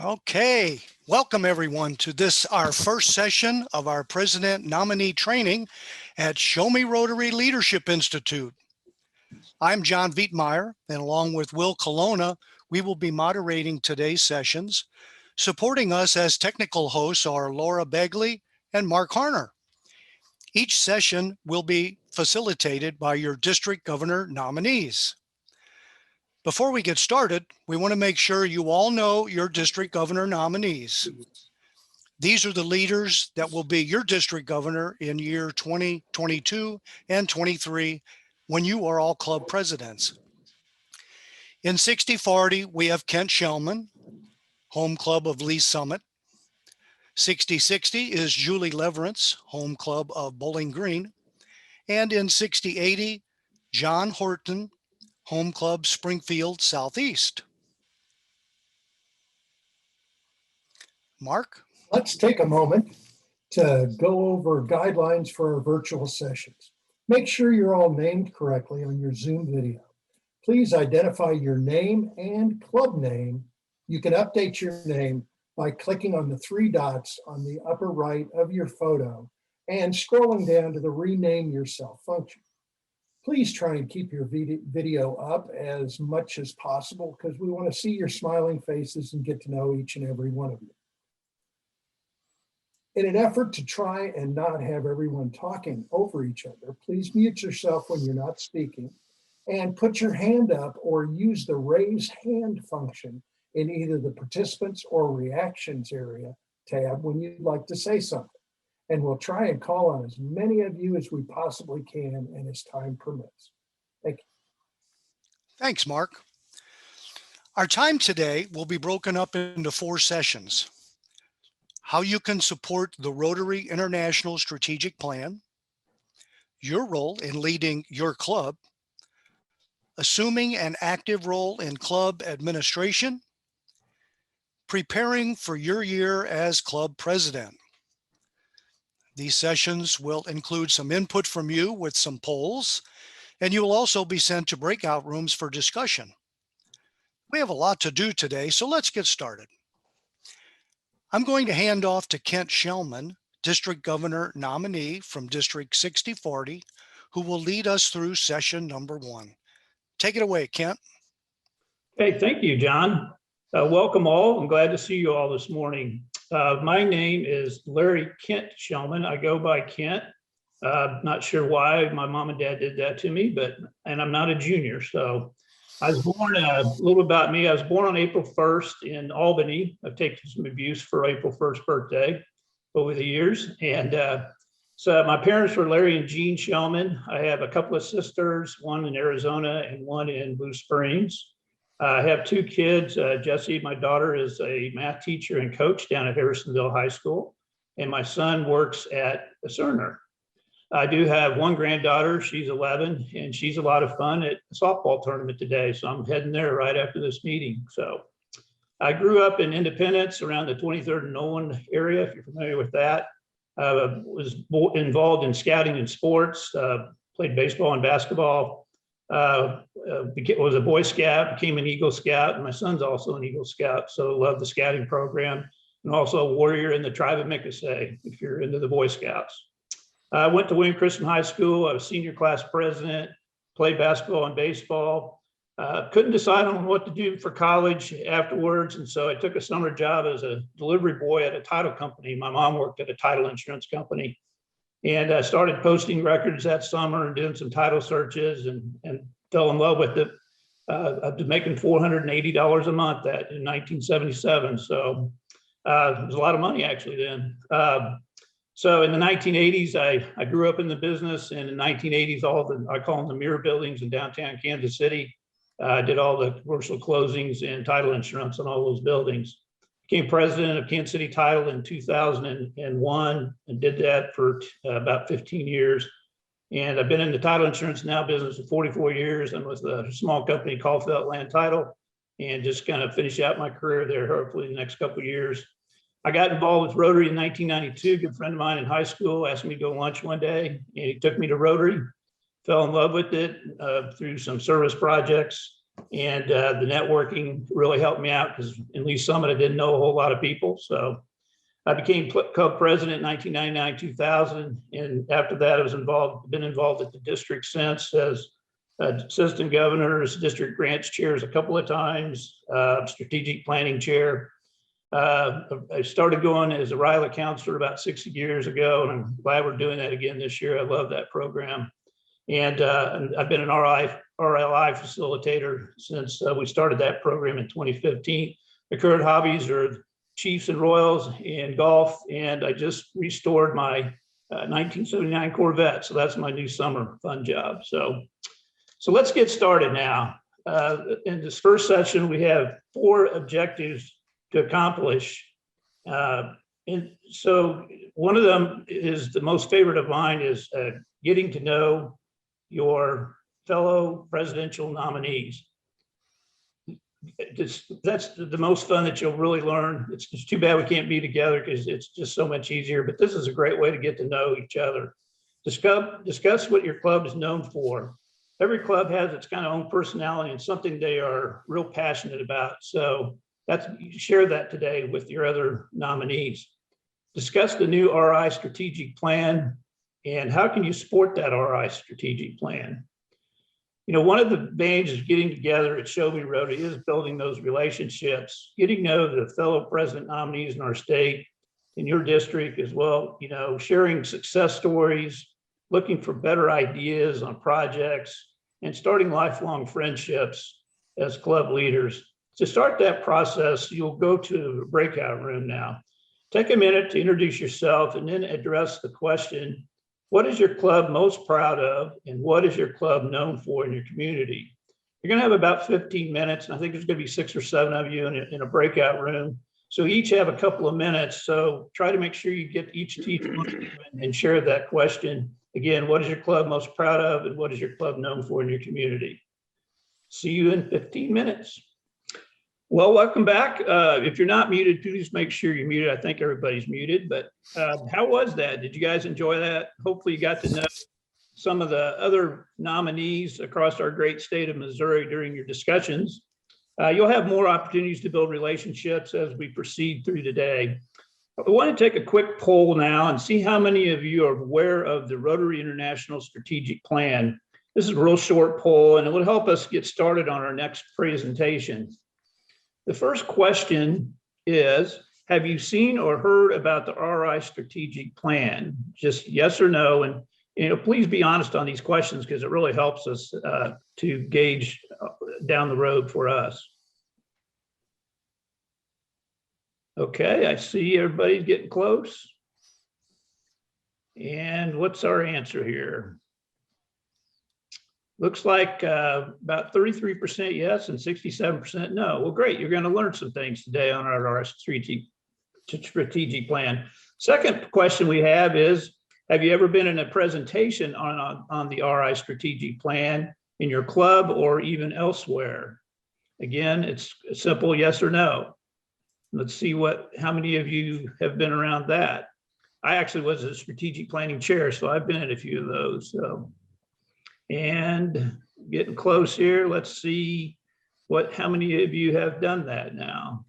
Okay, welcome everyone to this, our first session of our President Nominee Training at Show Me Rotary Leadership Institute. I'm John Vietmeyer, and along with Will Colonna, we will be moderating today's sessions. Supporting us as technical hosts are Laura Begley and Mark Harner. Each session will be facilitated by your district governor nominees. Before we get started, we want to make sure you all know your district governor nominees. These are the leaders that will be your district governor in year 2022 and 23 when you are all club presidents. In 60-40, we have Kent Shellman, home club of Lee Summit. 60-60 is Julie Leverance, home club of Bowling Green. And in 60-80, John Horton, home club Springfield Southeast. Mark? Let's take a moment to go over guidelines for our virtual sessions. Make sure you're all named correctly on your Zoom video. Please identify your name and club name. You can update your name by clicking on the three dots on the upper right of your photo and scrolling down to the rename yourself function. Please try and keep your video up as much as possible because we want to see your smiling faces and get to know each and every one of you. In an effort to try and not have everyone talking over each other, please mute yourself when you're not speaking and put your hand up or use the raise hand function in either the participants or reactions area tab when you'd like to say something. And we'll try and call on as many of you as we possibly can and as time permits. Thank you. Thanks, Mark. Our time today will be broken up into 4 sessions. How you can support the Rotary International Strategic Plan, your role in leading your club, assuming an active role in club administration, preparing for your year as club president. These sessions will include some input from you with some polls, and you will also be sent to breakout rooms for discussion. We have a lot to do today, so let's get started. I'm going to hand off to Kent Shellman, District Governor nominee from District 60-40, who will lead us through session number 1. Take it away, Kent. Hey, thank you, John. Welcome all. I'm glad to see you all this morning. My name is Larry Kent Shellman. I go by Kent. Not sure why my mom and dad did that to me, and I'm not a junior. So I was born, a little about me, I was born on April 1st in Albany. I've taken some abuse for April 1st birthday over the years. And so my parents were Larry and Jean Shellman. I have a couple of sisters, one in Arizona and one in Blue Springs. I have 2 kids. Jessie, my daughter, is a math teacher and coach down at Harrisonville High School. And my son works at Cerner. I do have 1 granddaughter. She's 11, and she's a lot of fun at a softball tournament today. So I'm heading there right after this meeting. So I grew up in Independence around the 23rd and Nolan area, if you're familiar with that. Was involved in scouting and sports, played baseball and basketball. Was a Boy Scout, became an Eagle Scout, and my son's also an Eagle Scout, so love the scouting program, and also a warrior in the tribe of Mickasay, if you're into the Boy Scouts. I went to William Christian High School. I was senior class president, played basketball and baseball. Couldn't decide on what to do for college afterwards, and so I took a summer job as a delivery boy at a title company. My mom worked at a title insurance company. And I started posting records that summer and doing some title searches and fell in love with it. I was making $480 a month in 1977. So it was a lot of money actually then. So in the 1980s, I grew up in the business, and in the 1980s, I call them the mirror buildings in downtown Kansas City. I did all the commercial closings and title insurance on all those buildings. Became president of Kansas City Title in 2001 and did that for about 15 years. And I've been in the title insurance now business for 44 years. I'm with a small company called Land Title, and just kind of finish out my career there, hopefully the next couple of years. I got involved with Rotary in 1992. A good friend of mine in high school asked me to go lunch one day, and he took me to Rotary. Fell in love with it through some service projects. And the networking really helped me out because in Lee Summit, I didn't know a whole lot of people. So I became club president in 1999, 2000. And after that, I was been involved at the district since as assistant governors, district grants chairs a couple of times, strategic planning chair. I started going as a RILA counselor about 6 years ago, and I'm glad we're doing that again this year. I love that program. And I've been an RLI facilitator since we started that program in 2015. The current hobbies are Chiefs and Royals and golf, and I just restored my 1979 Corvette. So that's my new summer fun job. So let's get started now. In this first session, we have 4 objectives to accomplish. And so one of them is the most favorite of mine is getting to know your fellow presidential nominees. That's the most fun that you'll really learn. It's just too bad we can't be together because it's just so much easier, but this is a great way to get to know each other. Discuss what your club is known for. Every club has its kind of own personality and something they are real passionate about. So share that today with your other nominees. Discuss the new RI strategic plan and how can you support that RI strategic plan. You know, one of the advantages of getting together at Show Me Rotary is building those relationships, getting to know the fellow president nominees in our state, in your district as well, you know, sharing success stories, looking for better ideas on projects, and starting lifelong friendships as club leaders. To start that process, you'll go to the breakout room now. Take a minute to introduce yourself and then address the question, what is your club most proud of and what is your club known for in your community? You're gonna have about 15 minutes, and I think there's gonna be 6 or 7 of you in a breakout room. So each have a couple of minutes. So try to make sure you get each team and share that question. Again, what is your club most proud of and what is your club known for in your community? See you in 15 minutes. Well, welcome back. If you're not muted, please make sure you're muted. I think everybody's muted, but how was that? Did you guys enjoy that? Hopefully you got to know some of the other nominees across our great state of Missouri during your discussions. You'll have more opportunities to build relationships as we proceed through today. I want to take a quick poll now and see how many of you are aware of the Rotary International Strategic Plan. This is a real short poll and it will help us get started on our next presentation. The first question is, have you seen or heard about the RI strategic plan? Just yes or no. And you know, please be honest on these questions because it really helps us to gauge down the road for us. Okay, I see everybody's getting close. And what's our answer here? Looks like about 33% yes and 67% no. Well, great. You're going to learn some things today on our strategic plan. Second question we have is, have you ever been in a presentation on the RI strategic plan in your club or even elsewhere? Again, it's a simple yes or no. Let's see how many of you have been around that. I actually was a strategic planning chair, so I've been at a few of those. So. And getting close here, let's see how many of you have done that now.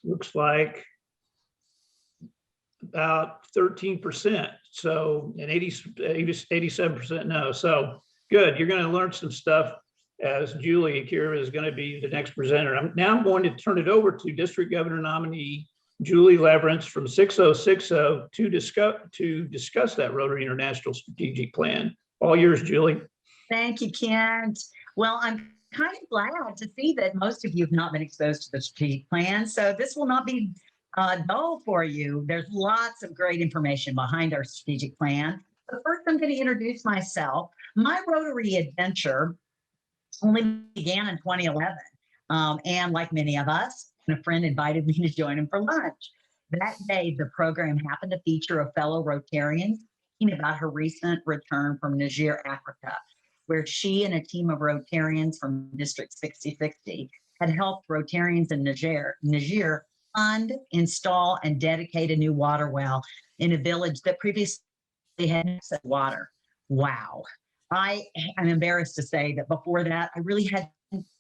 Looks like about 13%. So, and 87% no. So good, you're gonna learn some stuff as Julie Akira is gonna be the next presenter. Now I'm going to turn it over to District Governor nominee Julie Leverance from 6060 to discuss that Rotary International Strategic Plan. All yours, Julie. Thank you, Kent. Well, I'm kind of glad to see that most of you have not been exposed to the strategic plan, so this will not be dull for you. There's lots of great information behind our strategic plan. But first, I'm going to introduce myself. My Rotary adventure only began in 2011, and like many of us, a friend invited me to join him for lunch. That day, the program happened to feature a fellow Rotarian speaking about her recent return from Niger, Africa, where she and a team of Rotarians from District 6060 had helped Rotarians in Niger fund, install, and dedicate a new water well in a village that previously had no water. Wow. I'm embarrassed to say that before that, I really hadn't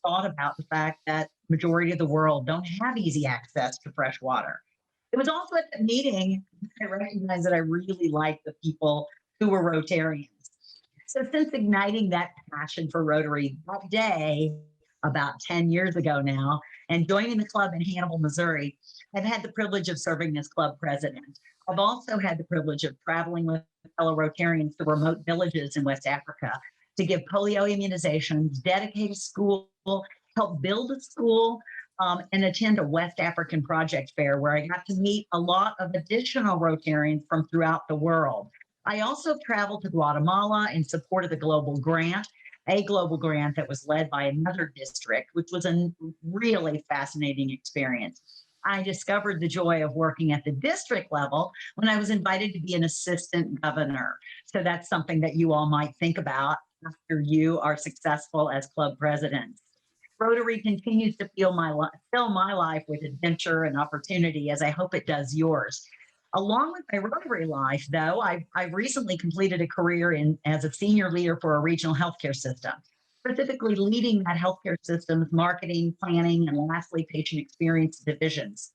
thought about the fact that majority of the world don't have easy access to fresh water. It was also at the meeting I recognized that I really liked the people who were Rotarians. So since igniting that passion for Rotary that day, about 10 years ago now, and joining the club in Hannibal, Missouri, I've had the privilege of serving as club president. I've also had the privilege of traveling with fellow Rotarians to remote villages in West Africa to give polio immunizations, dedicate a school, help build a school, and attend a West African project fair where I got to meet a lot of additional Rotarians from throughout the world. I also traveled to Guatemala in support of the global grant, a global grant that was led by another district, which was a really fascinating experience. I discovered the joy of working at the district level when I was invited to be an assistant governor. So that's something that you all might think about after you are successful as club presidents. Rotary continues to fill my life with adventure and opportunity, as I hope it does yours. Along with my Rotary life, though, I've recently completed a career as a senior leader for a regional healthcare system, specifically leading that healthcare system's marketing, planning, and lastly, patient experience divisions.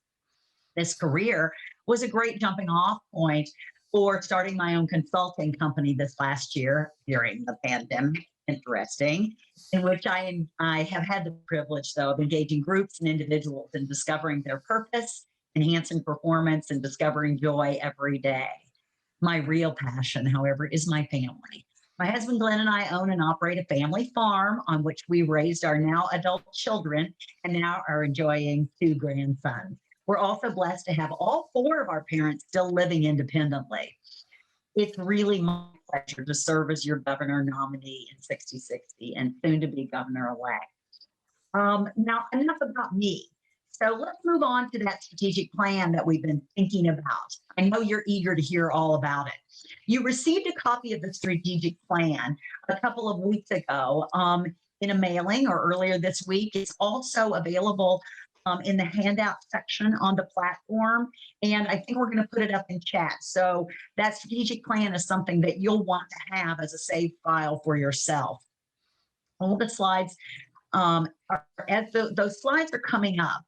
This career was a great jumping off point for starting my own consulting company this last year during the pandemic. Interesting, in which I have had the privilege, though, of engaging groups and individuals in discovering their purpose, enhancing performance, and discovering joy every day. My real passion, however, is my family. My husband Glenn and I own and operate a family farm on which we raised our now adult children and now are enjoying 2 grandsons. We're also blessed to have all 4 of our parents still living independently. It's really my pleasure to serve as your governor nominee in 6060 and soon to be governor-elect. Now, enough about me. So let's move on to that strategic plan that we've been thinking about. I know you're eager to hear all about it. You received a copy of the strategic plan a couple of weeks ago in a mailing or earlier this week. It's also available in the handout section on the platform. And I think we're going to put it up in chat. So that strategic plan is something that you'll want to have as a saved file for yourself. All the slides, those slides are coming up.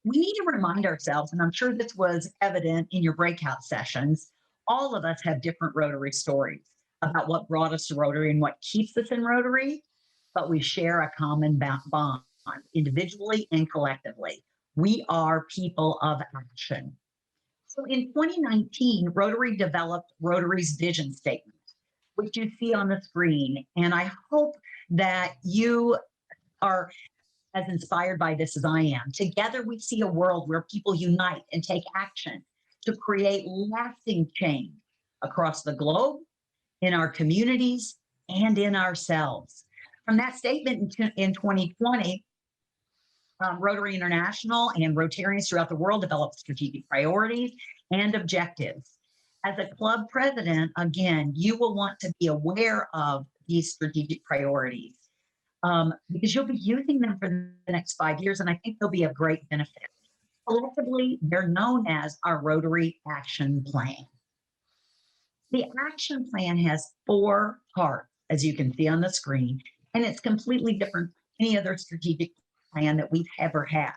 We need to remind ourselves, and I'm sure this was evident in your breakout sessions, all of us have different Rotary stories about what brought us to Rotary and what keeps us in Rotary, but we share a common bond individually and collectively. We are people of action. So in 2019, Rotary developed Rotary's vision statement, which you see on the screen. And I hope that you are as inspired by this as I am. Together, we see a world where people unite and take action to create lasting change across the globe, in our communities, and in ourselves. From that statement in 2020, Rotary International and Rotarians throughout the world developed strategic priorities and objectives. As a club president, again, you will want to be aware of these strategic priorities because you'll be using them for the next 5 years, and I think they'll be of great benefit. Collectively, they're known as our Rotary Action Plan. The action plan has 4 parts, as you can see on the screen, and it's completely different from any other strategic plan that we've ever had.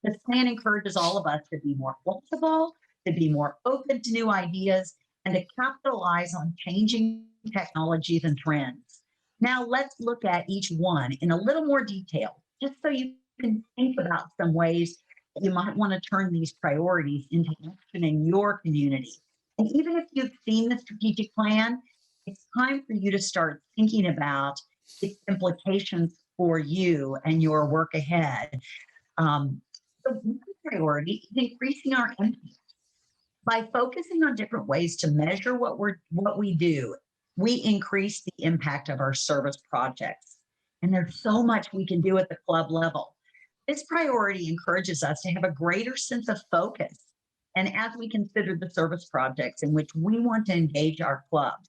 This plan encourages all of us to be more flexible, to be more open to new ideas, and to capitalize on changing technologies and trends. Now let's look at each one in a little more detail, just so you can think about some ways that you might want to turn these priorities into action in your community. And even if you've seen the strategic plan, it's time for you to start thinking about its implications for you and your work ahead. The one priority is increasing our impact. By focusing on different ways to measure what we do, we increase the impact of our service projects. And there's so much we can do at the club level. This priority encourages us to have a greater sense of focus. And as we consider the service projects in which we want to engage our clubs,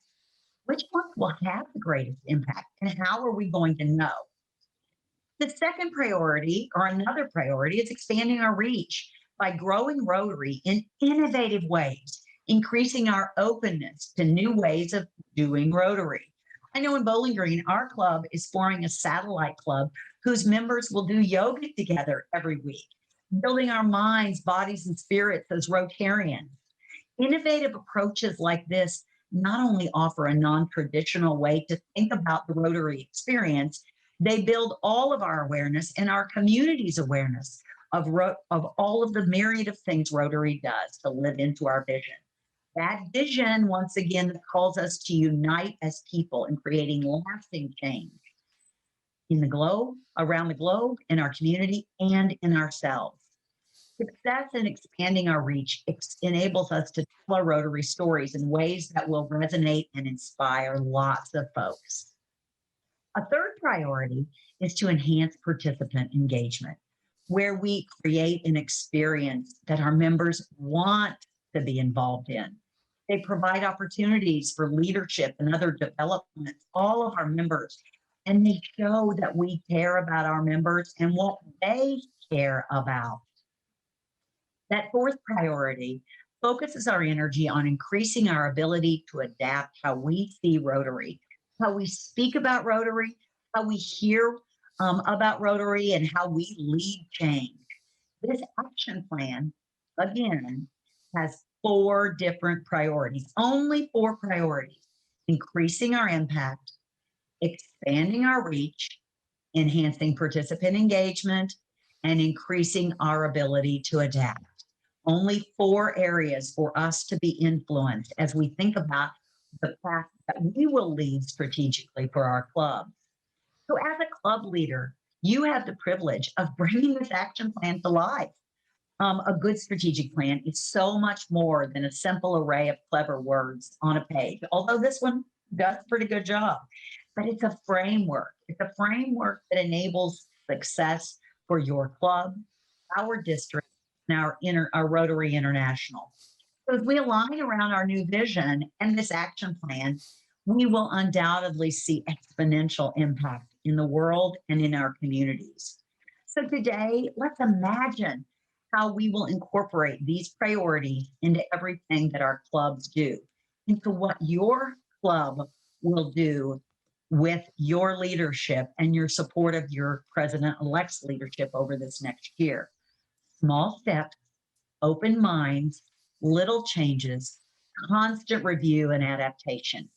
which ones will have the greatest impact and how are we going to know? The second priority, or another priority, is expanding our reach by growing Rotary in innovative ways, increasing our openness to new ways of doing Rotary. I know in Bowling Green, our club is forming a satellite club whose members will do yoga together every week, building our minds, bodies, and spirits as Rotarians. Innovative approaches like this not only offer a non-traditional way to think about the Rotary experience, they build all of our awareness and our community's awareness of all of the myriad of things Rotary does to live into our vision. That vision, once again, calls us to unite as people in creating lasting change in the globe, around the globe, in our community, and in ourselves. Success in expanding our reach enables us to tell our Rotary stories in ways that will resonate and inspire lots of folks. A third priority is to enhance participant engagement, where we create an experience that our members want to be involved in. They provide opportunities for leadership and other development, all of our members, and they show that we care about our members and what they care about. That fourth priority focuses our energy on increasing our ability to adapt how we see Rotary, how we speak about Rotary, how we hear about Rotary, and how we lead change. This action plan, again, has 4 different priorities, only 4 priorities: increasing our impact, expanding our reach, enhancing participant engagement, and increasing our ability to adapt. Only 4 areas for us to be influenced as we think about the fact that we will lead strategically for our club. So as a club leader, you have the privilege of bringing this action plan to life. A good strategic plan is so much more than a simple array of clever words on a page, although this one does a pretty good job. But it's a framework. It's a framework that enables success for your club, our district, and our Rotary International. So as we align around our new vision and this action plan, we will undoubtedly see exponential impact in the world and in our communities. So today, let's imagine how we will incorporate these priorities into everything that our clubs do, into what your club will do with your leadership and your support of your president-elect's leadership over this next year. Small steps, open minds, little changes, constant review and adaptation.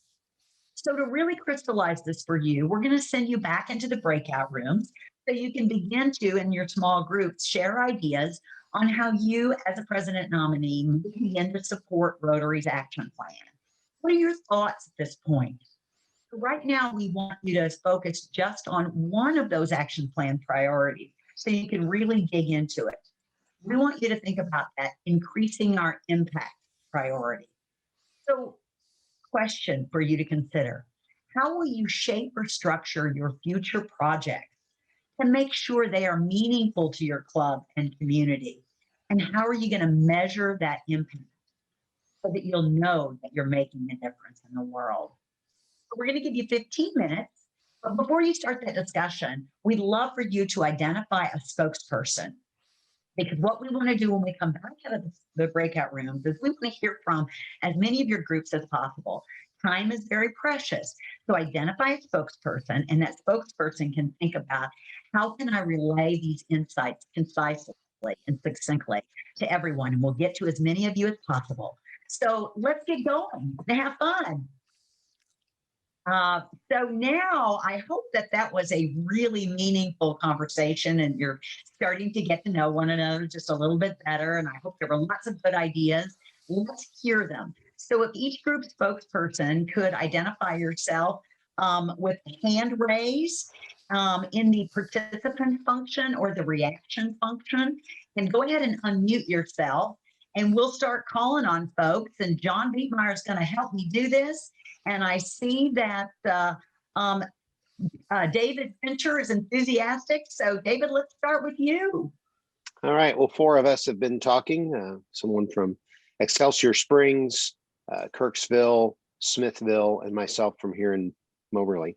So to really crystallize this for you, we're going to send you back into the breakout rooms so you can begin to, in your small groups, share ideas on how you, as a president nominee, begin to support Rotary's action plan. What are your thoughts at this point? Right now, we want you to focus just on one of those action plan priorities so you can really dig into it. We want you to think about that, increasing our impact priority. So, question for you to consider: how will you shape or structure your future projects to make sure they are meaningful to your club and community? And how are you going to measure that impact so that you'll know that you're making a difference in the world? So we're going to give you 15 minutes. But before you start that discussion, we'd love for you to identify a spokesperson. Because what we want to do when we come back out of the breakout rooms is we want to hear from as many of your groups as possible. Time is very precious. So identify a spokesperson, and that spokesperson can think about, how can I relay these insights concisely and succinctly to everyone? And we'll get to as many of you as possible. So let's get going and have fun. So now I hope that was a really meaningful conversation and you're starting to get to know one another just a little bit better. And I hope there were lots of good ideas. Let's hear them. So if each group spokesperson could identify yourself with hand raise in the participant function or the reaction function, and go ahead and unmute yourself. And we'll start calling on folks. And John Vietmeyer is going to help me do this. And I see that David Fincher is enthusiastic. So David, let's start with you. All right. Well, 4 of us have been talking. Someone from Excelsior Springs, Kirksville, Smithville, and myself from here in Moberly.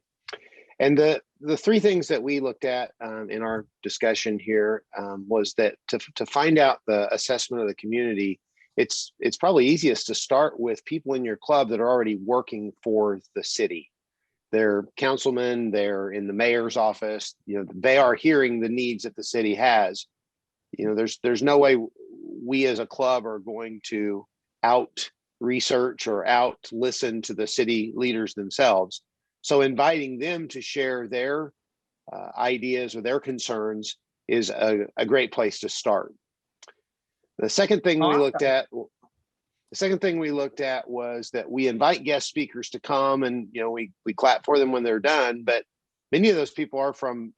And the 3 things that we looked at in our discussion here was that to find out the assessment of the community, it's probably easiest to start with people in your club that are already working for the city. They're councilmen, they're in the mayor's office, they are hearing the needs that the city has. There's no way we as a club are going to out research or out listen to the city leaders themselves. So inviting them to share their ideas or their concerns is a great place to start. The second thing we looked at was that we invite guest speakers to come, and we clap for them when they're done, but many of those people are from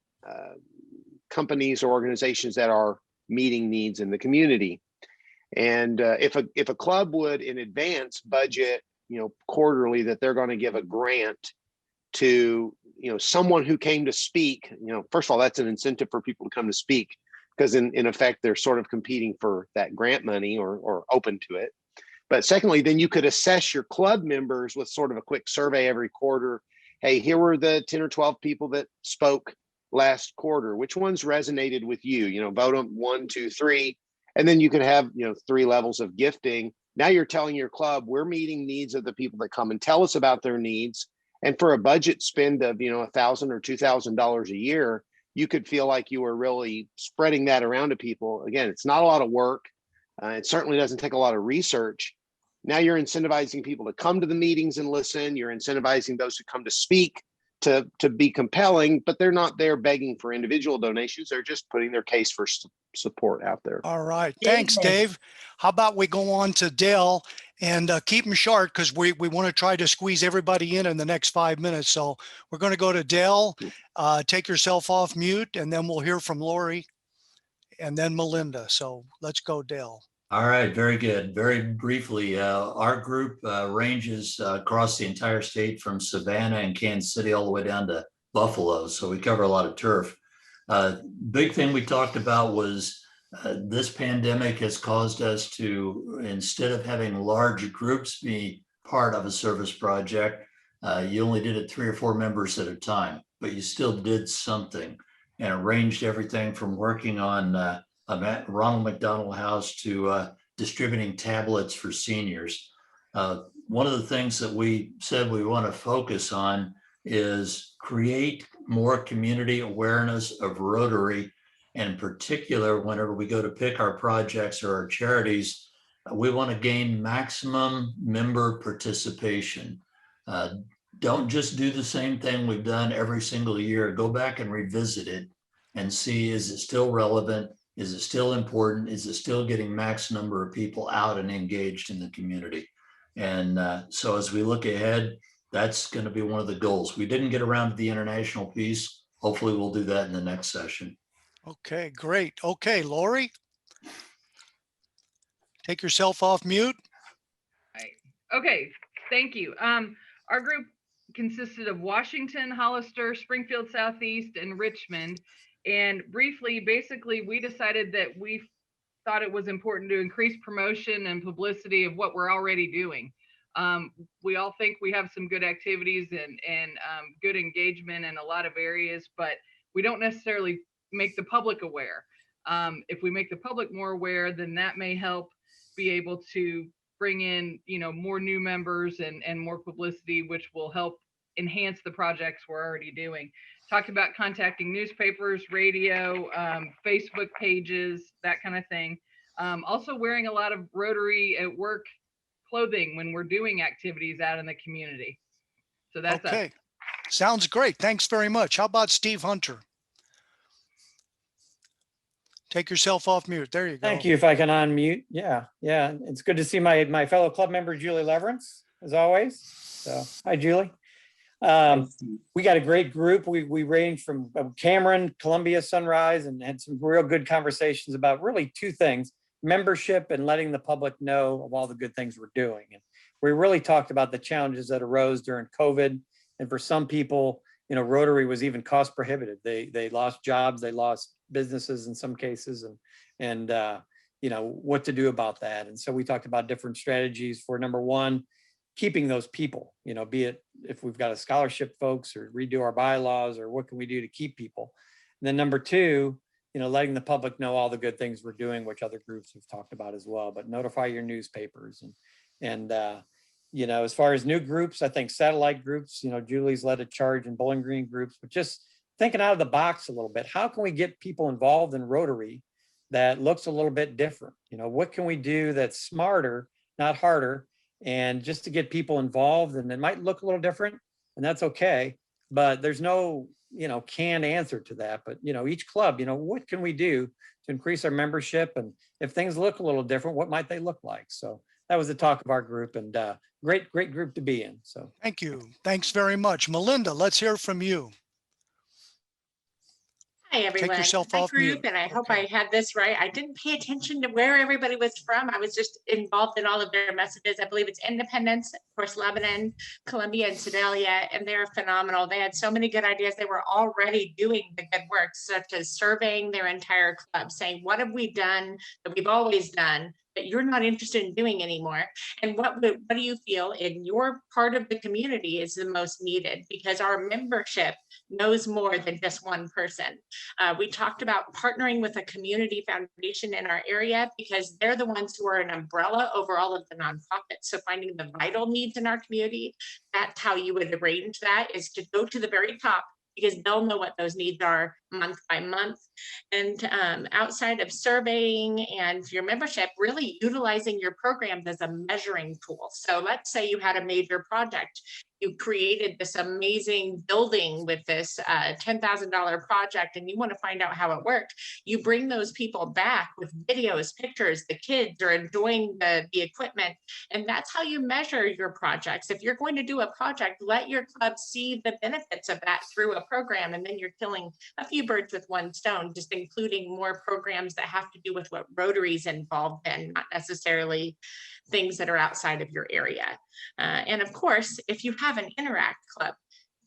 companies or organizations that are meeting needs in the community. And if a club would in advance budget quarterly that they're going to give a grant to someone who came to speak, first of all, that's an incentive for people to come to speak, because in effect they're sort of competing for that grant money or open to it. But secondly, then you could assess your club members with sort of a quick survey every quarter. Hey, here were the 10 or 12 people that spoke last quarter. Which ones resonated with you? Vote them 1, 2, 3. And then you could have 3 levels of gifting. Now you're telling your club, we're meeting needs of the people that come and tell us about their needs. And for a budget spend of $1,000 or $2,000 a year, you could feel like you were really spreading that around to people. Again, it's not a lot of work. It certainly doesn't take a lot of research. Now you're incentivizing people to come to the meetings and listen. You're incentivizing those who come to speak to be compelling, but they're not there begging for individual donations. They're just putting their case for support out there. All right. Thanks, Dave. How about we go on to Dale and keep them short, because we want to try to squeeze everybody in the next 5 minutes. So we're going to go to Dale. Take yourself off mute, and then we'll hear from Lori and then Melinda. So let's go, Dale. All right, very good. Very briefly, our group ranges across the entire state from Savannah and Kansas City all the way down to Buffalo. So we cover a lot of turf. Big thing we talked about was this pandemic has caused us to, instead of having large groups be part of a service project, you only did it 3 or 4 members at a time, but you still did something and arranged everything from working on Ronald McDonald House to distributing tablets for seniors. One of the things that we said we want to focus on is create more community awareness of Rotary. And in particular, whenever we go to pick our projects or our charities, we want to gain maximum member participation. Don't just do the same thing we've done every single year. Go back and revisit it and see, is it still relevant? Is it still important? Is it still getting max number of people out and engaged in the community? And so as we look ahead, that's going to be one of the goals. We didn't get around to the international piece. Hopefully we'll do that in the next session. Okay, great. Okay, Lori, take yourself off mute. Okay, thank you. Our group consisted of Washington, Hollister, Springfield Southeast, and Richmond. And briefly, basically, we decided that we thought it was important to increase promotion and publicity of what we're already doing. We all think we have some good activities and good engagement in a lot of areas, but we don't necessarily make the public aware. If we make the public more aware, then that may help be able to bring in, more new members and more publicity, which will help enhance the projects we're already doing. Talked about contacting newspapers, radio, Facebook pages, that kind of thing. Also wearing a lot of Rotary at work clothing when we're doing activities out in the community. So that's okay. us. Sounds great. Thanks very much. How about Steve Hunter? Take yourself off mute. There you go. Thank you. If I can unmute. Yeah. It's good to see my fellow club member, Julie Leverance, as always. So hi, Julie. We got a great group. We range from Cameron, Columbia, Sunrise, and had some real good conversations about really 2 things: membership and letting the public know of all the good things we're doing. And we really talked about the challenges that arose during COVID. And for some people, Rotary was even cost prohibitive. They lost jobs, they lost businesses in some cases, and what to do about that. And so we talked about different strategies for, number one, keeping those people, be it if we've got a scholarship folks or redo our bylaws, or what can we do to keep people. And then number 2, letting the public know all the good things we're doing, which other groups have talked about as well, but notify your newspapers and As far as new groups, I think satellite groups, Julie's led a charge in Bowling Green groups, but just thinking out of the box a little bit. How can we get people involved in Rotary that looks a little bit different? What can we do that's smarter, not harder, and just to get people involved? And it might look a little different, and that's okay, but there's no canned answer to that. But each club, what can we do to increase our membership? And if things look a little different, what might they look like? So that was the talk of our group, and great group to be in. So Thank you. Thanks very much. Melinda, let's hear from you. Hi, everyone. yourself My off group, mute. and I hope Okay. I had this right. I didn't pay attention to where everybody was from. I was just involved in all of their messages. I believe it's Independence, of course, Lebanon, Columbia, and Sedalia, and they're phenomenal. They had so many good ideas. They were already doing the good work, such as surveying their entire club, saying, what have we done that we've always done that you're not interested in doing anymore? And what do you feel in your part of the community is the most needed? Because our membership knows more than just one person. We talked about partnering with a community foundation in our area because they're the ones who are an umbrella over all of the nonprofits. So finding the vital needs in our community, that's how you would arrange that, is to go to the very top, because they'll know what those needs are month by month. And outside of surveying and your membership, really utilizing your programs as a measuring tool. So let's say you had a major project. You created this amazing building with this $10,000 project, and you want to find out how it worked. You bring those people back with videos, pictures, the kids are enjoying the equipment. And that's how you measure your projects. If you're going to do a project, let your club see the benefits of that through a program, and then you're killing a few birds with one stone, just including more programs that have to do with what Rotary's involved in, not necessarily things that are outside of your area. And of course, if you have an Interact club,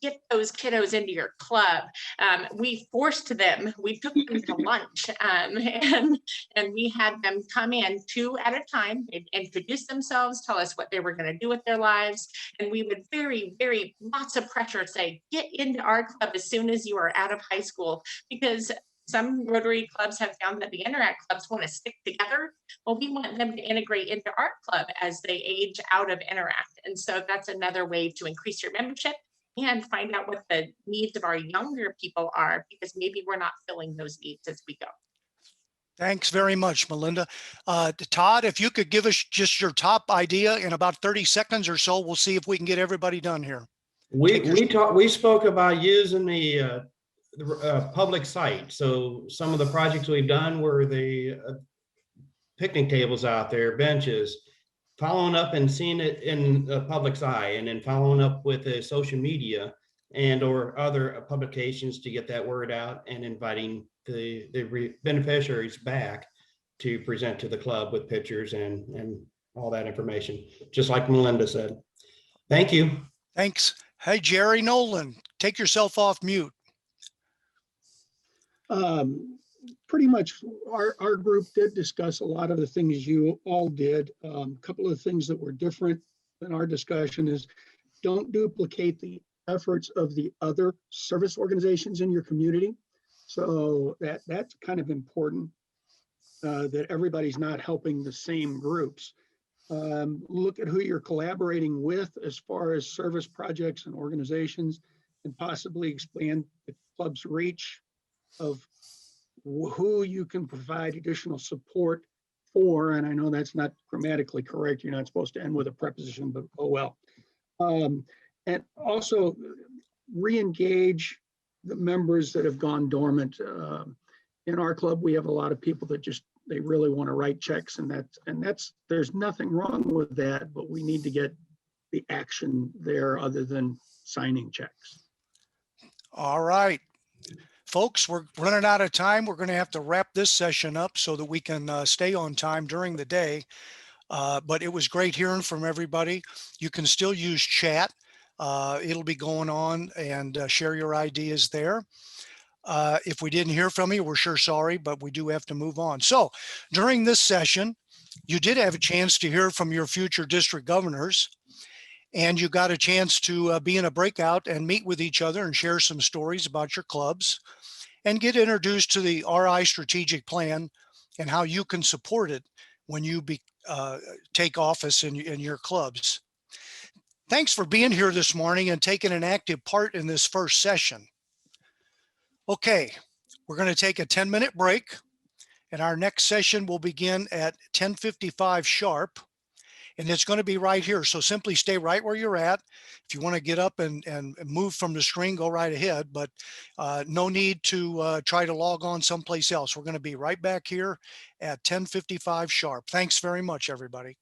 get those kiddos into your club. We forced them, we took them to lunch, and we had them come in 2 at a time. They'd introduce themselves, tell us what they were going to do with their lives. And we would very lots of pressure say, get into our club as soon as you are out of high school, because some Rotary clubs have found that the Interact clubs want to stick together. Well, we want them to integrate into our club as they age out of Interact. And so that's another way to increase your membership and find out what the needs of our younger people are, because maybe we're not filling those needs as we go. Thanks very much, Melinda. Todd, if you could give us just your top idea in about 30 seconds or so, we'll see if we can get everybody done here. We spoke about using the public site. So some of the projects we've done were the picnic tables out there, benches, following up and seeing it in the public's eye, and then following up with the social media and or other publications to get that word out, and inviting the beneficiaries back to present to the club with pictures and all that information, just like Melinda said. Thank you. Thanks. Hey, Jerry Nolan, take yourself off mute. Pretty much our group did discuss a lot of the things you all did. A couple of things that were different in our discussion is don't duplicate the efforts of the other service organizations in your community. So that's kind of important, that everybody's not helping the same groups. Look at who you're collaborating with as far as service projects and organizations, and possibly expand the club's reach of who you can provide additional support for. And I know that's not grammatically correct. You're not supposed to end with a preposition, but oh well. And also re-engage the members that have gone dormant. In our club, we have a lot of people that they really want to write checks, and that's there's nothing wrong with that, but we need to get the action there other than signing checks. All right. Folks, we're running out of time. We're going to have to wrap this session up so that we can stay on time during the day. But it was great hearing from everybody. You can still use chat. It'll be going on, and share your ideas there. If we didn't hear from you, we're sure sorry, but we do have to move on. So during this session, you did have a chance to hear from your future district governors, and you got a chance to be in a breakout and meet with each other and share some stories about your clubs and get introduced to the RI strategic plan and how you can support it when you take office in your clubs. Thanks for being here this morning and taking an active part in this first session. Okay, we're going to take a 10-minute break, and our next session will begin at 10:55 sharp. And it's going to be right here. So simply stay right where you're at. If you want to get up and move from the screen, go right ahead. But no need to try to log on someplace else. We're going to be right back here at 10:55 sharp. Thanks very much, everybody.